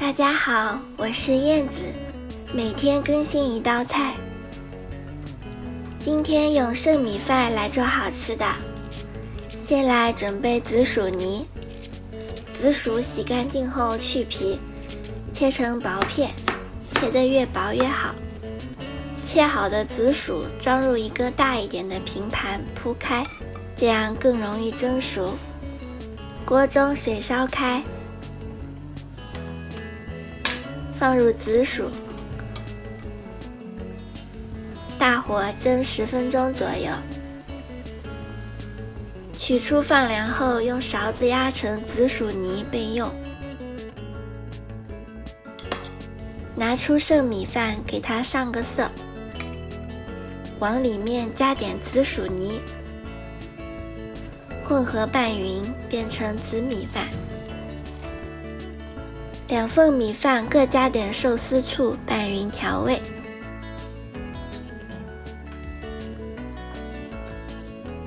大家好，我是燕子，每天更新一道菜。今天用剩米饭来做好吃的。先来准备紫薯泥，紫薯洗干净后去皮，切成薄片，切得越薄越好。切好的紫薯装入一个大一点的平盘铺开，这样更容易蒸熟。锅中水烧开，放入紫薯，大火蒸10分钟左右。取出放凉后，用勺子压成紫薯泥备用。拿出剩米饭，给它上个色，往里面加点紫薯泥，混合拌匀，变成紫米饭。2份米饭各加点寿司醋，拌匀调味。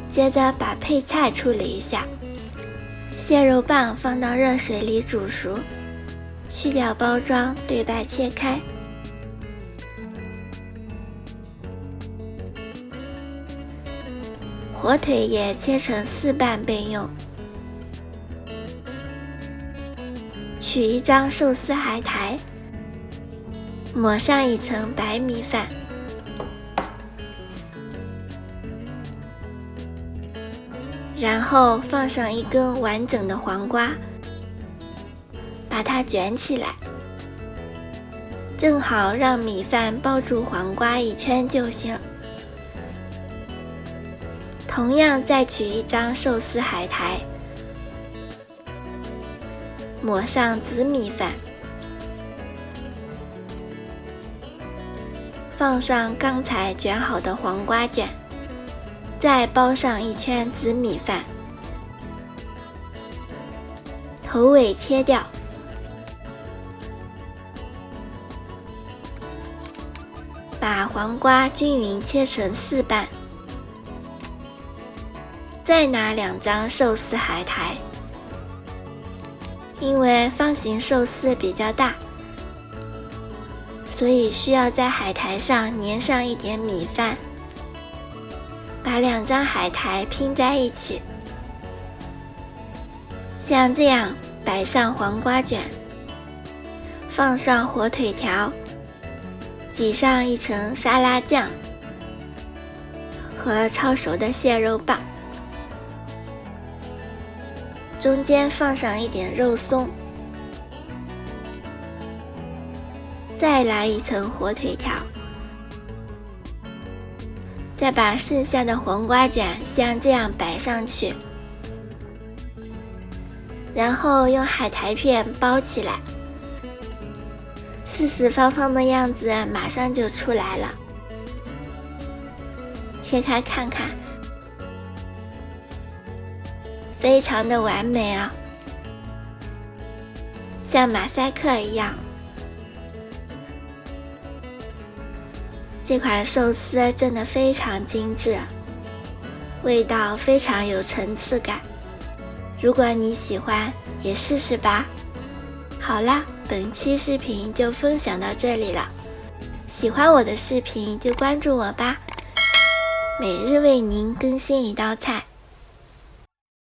接着把配菜处理一下，蟹肉棒放到热水里煮熟，去掉包装，对半切开。火腿也切成4瓣备用。取一张寿司海苔，抹上一层白米饭，然后放上一根完整的黄瓜，把它卷起来，正好让米饭包住黄瓜1圈就行。同样再取一张寿司海苔，抹上紫米饭，放上刚才卷好的黄瓜卷，再包上1圈紫米饭，头尾切掉，把黄瓜均匀切成4瓣，再拿2张寿司海苔，因为方形寿司比较大，所以需要在海苔上粘上一点米饭，把2张海苔拼在一起，像这样摆上黄瓜卷，放上火腿条，挤上一层沙拉酱和焯熟的蟹肉棒，中间放上一点肉松，再来一层火腿条，再把剩下的黄瓜卷像这样摆上去，然后用海苔片包起来，四四方方的样子马上就出来了。切开看看，非常的完美啊，像马赛克一样。这款寿司真的非常精致，味道非常有层次感。如果你喜欢，也试试吧。好啦，本期视频就分享到这里了。喜欢我的视频就关注我吧，每日为您更新一道菜。